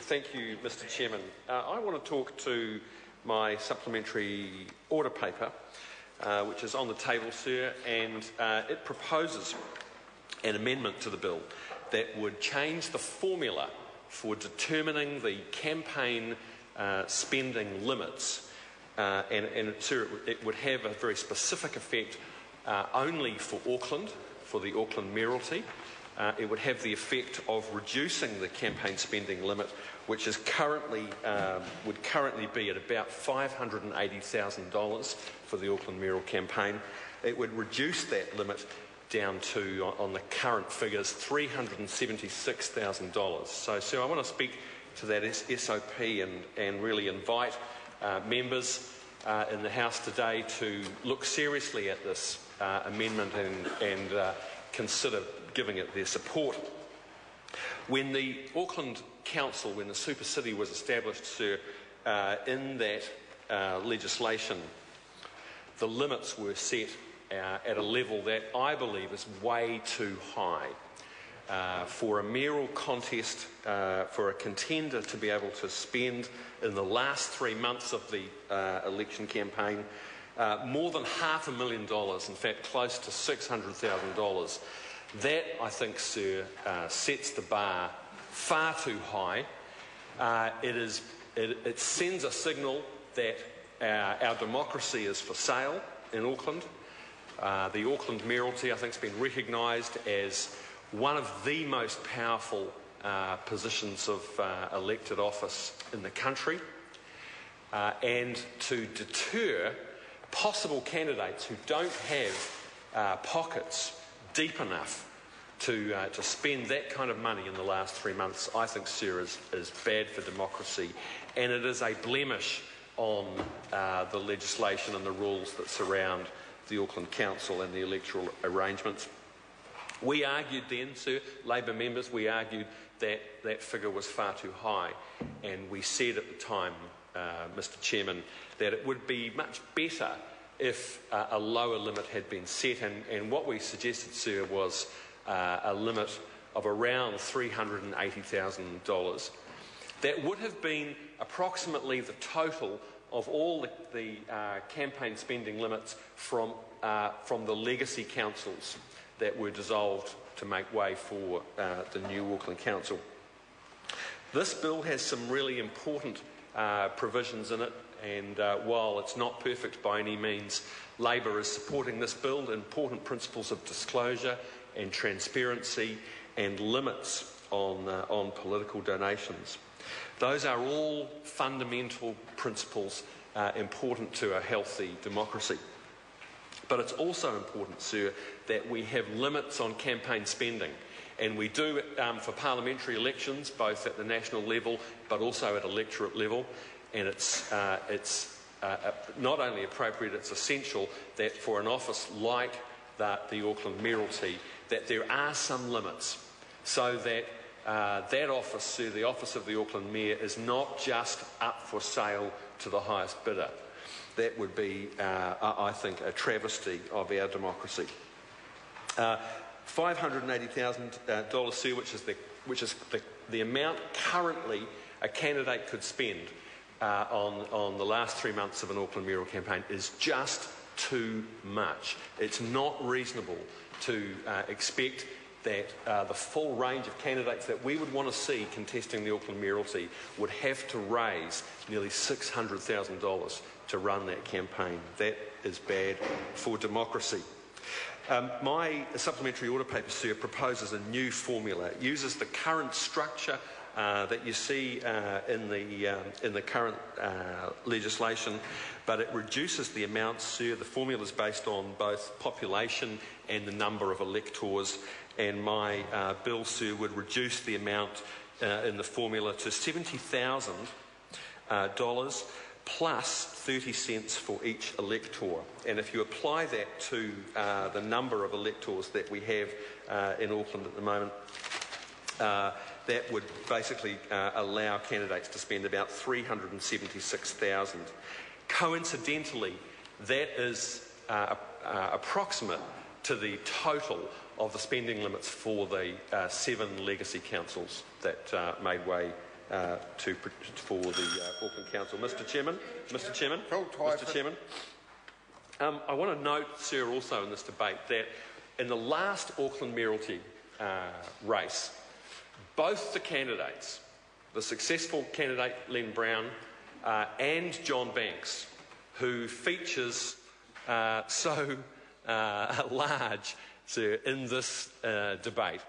Thank you, Mr. Chairman. I want to talk to my supplementary order paper, which is on the table, sir, and it proposes an amendment to the bill that would change the formula for determining the campaign spending limits, and sir, it would have a very specific effect only for Auckland, for the Auckland mayoralty. It would have the effect of reducing the campaign spending limit, which is would currently be at about $580,000 for the Auckland mayoral campaign. It would reduce that limit down to, on the current figures, $376,000. So, sir, I want to speak to that SOP and really invite members in the House today to look seriously at this amendment and consider giving it their support. When the Auckland Council, when the super city was established, sir, in that legislation, the limits were set at a level that I believe is way too high. For a mayoral contest, for a contender to be able to spend in the last 3 months of the election campaign more than $500,000, in fact close to $600,000, that, I think, sir, sets the bar far too high. It sends a signal that our democracy is for sale in Auckland. The Auckland mayoralty, I think, has been recognised as one of the most powerful positions of elected office in the country, and to deter possible candidates who don't have pockets deep enough to spend that kind of money in the last 3 months, I think, sir, is bad for democracy, and it is a blemish on the legislation and the rules that surround the Auckland Council and the electoral arrangements. We argued then, sir, Labor members, we argued that that figure was far too high, and we said at the time, Mr. Chairman, that it would be much better if a lower limit had been set, and what we suggested, sir, was a limit of around $380,000. That would have been approximately the total of all the campaign spending limits from the legacy councils that were dissolved to make way for the new Auckland Council. This bill has some really important provisions in it, and while it's not perfect by any means, Labor is supporting this bill. Important principles of disclosure and transparency and limits on political donations. Those are all fundamental principles important to a healthy democracy. But it's also important, sir, that we have limits on campaign spending. And we do for parliamentary elections, both at the national level but also at electorate level. And it's not only appropriate, it's essential that for an office like the Auckland mayoralty, that there are some limits, so that that office, sir, the office of the Auckland mayor, is not just up for sale to the highest bidder. That would be, I think, a travesty of our democracy. $580,000, sir, which is the amount currently a candidate could spend on the last 3 months of an Auckland mayoral campaign, is just too much. It's not reasonable to expect that the full range of candidates that we would want to see contesting the Auckland mayoralty would have to raise nearly $600,000 to run that campaign. That is bad for democracy. My supplementary order paper, sir, proposes a new formula. It uses the current structure that you see in the current legislation, but it reduces the amounts, sir. The formula is based on both population and the number of electors, and my bill, sir, would reduce the amount in the formula to $70,000 plus 30 cents for each elector. And if you apply that to the number of electors that we have in Auckland at the moment, that would basically allow candidates to spend about $376,000. Coincidentally, that is approximate to the total of the spending limits for the 7 legacy councils that made way for the Auckland Council. Mr. Chairman, I want to note, sir, also in this debate that in the last Auckland mayoralty race, both the candidates, the successful candidate Len Brown and John Banks, who features so large, sir, in this debate,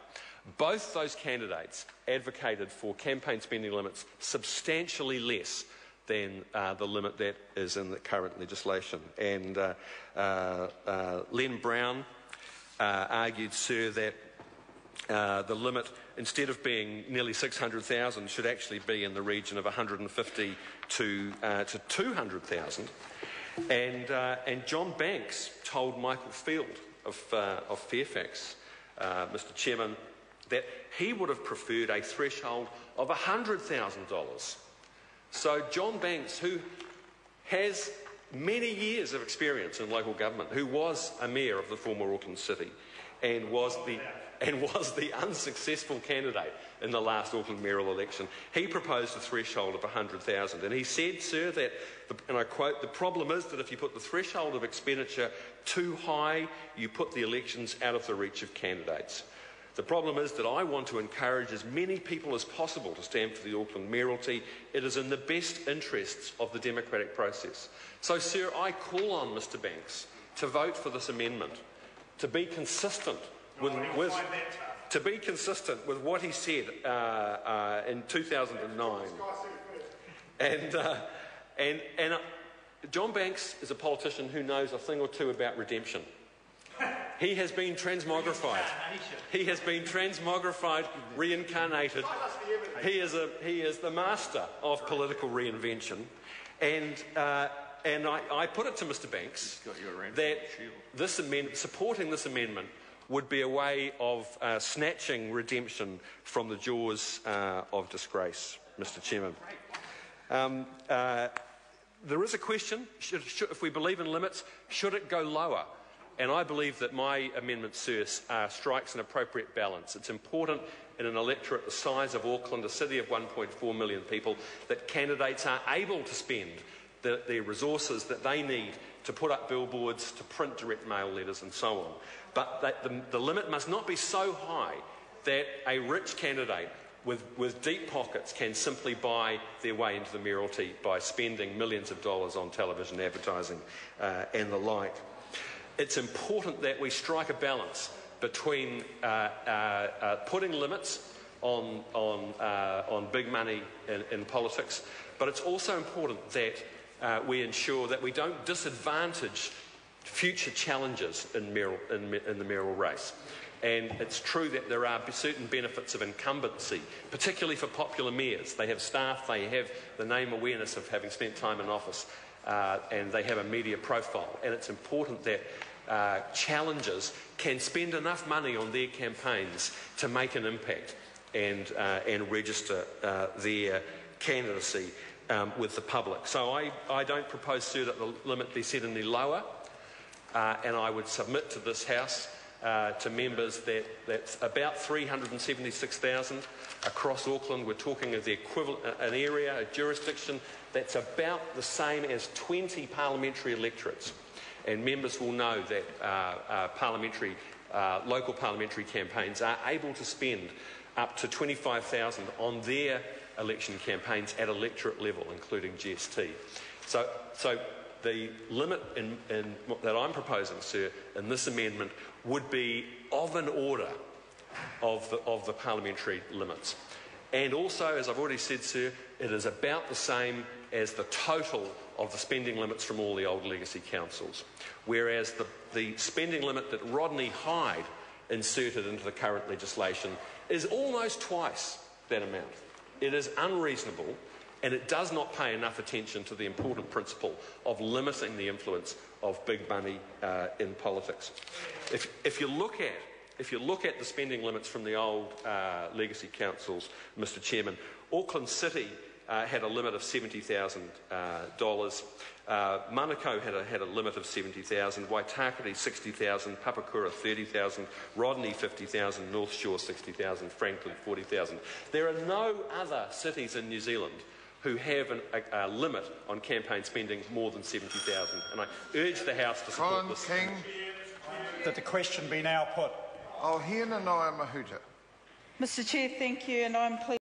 both those candidates advocated for campaign spending limits substantially less than the limit that is in the current legislation. And Len Brown argued, sir, that the limit, instead of being nearly 600,000, should actually be in the region of 150 to 200,000. And John Banks told Michael Field of Fairfax, Mr. Chairman, that he would have preferred a threshold of $100,000. So John Banks, who has many years of experience in local government, who was a mayor of the former Auckland City and was the unsuccessful candidate in the last Auckland mayoral election, he proposed a threshold of 100,000. And he said, sir, that, and I quote, "The problem is that if you put the threshold of expenditure too high, you put the elections out of the reach of candidates. The problem is that I want to encourage as many people as possible to stand for the Auckland mayoralty. It is in the best interests of the democratic process." So, sir, I call on Mr. Banks to vote for this amendment, to be consistent with what he said in 2009. And John Banks is a politician who knows a thing or two about redemption. He has been transmogrified. Reincarnated. He is the master of political reinvention. And I put it to Mr. Banks that this supporting this amendment would be a way of snatching redemption from the jaws of disgrace, Mr. Chairman. There is a question, if we believe in limits, should it go lower? And I believe that my amendment, sir, strikes an appropriate balance. It's important in an electorate the size of Auckland, a city of 1.4 million people, that candidates are able to spend the resources that they need to put up billboards, to print direct mail letters and so on. But that the limit must not be so high that a rich candidate with deep pockets can simply buy their way into the mayoralty by spending millions of dollars on television advertising and the like. It's important that we strike a balance between putting limits on big money in politics, but it's also important that we ensure that we don't disadvantage future challenges in the mayoral race. And it's true that there are certain benefits of incumbency, particularly for popular mayors. They have staff, they have the name awareness of having spent time in office, and they have a media profile. And it's important that challengers can spend enough money on their campaigns to make an impact and register their candidacy with the public. So I don't propose, sir, that the limit be set any lower, and I would submit to this House, to members, that that's about 376,000 across Auckland. We're talking of the equivalent, an area, a jurisdiction that's about the same as 20 parliamentary electorates. And members will know that local parliamentary campaigns are able to spend up to 25,000 on their election campaigns at electorate level, including GST. So the limit that I'm proposing, sir, in this amendment would be of an order of the parliamentary limits. And also, as I've already said, sir, it is about the same as the total of the spending limits from all the old legacy councils. Whereas the spending limit that Rodney Hyde inserted into the current legislation is almost twice that amount. It is unreasonable, and it does not pay enough attention to the important principle of limiting the influence of big money in politics. If you look at the spending limits from the old legacy councils, Mr. Chairman, Auckland City had a limit of $70,000. Manukau had a limit of $70,000, Waitakere $60,000, Papakura $30,000, Rodney $50,000, North Shore $60,000, Franklin $40,000. There are no other cities in New Zealand who have a limit on campaign spending more than $70,000. And I urge the House to support this. King. That the question be now put. O hina noa mahuta. Mr Chair, thank you, and I'm pleased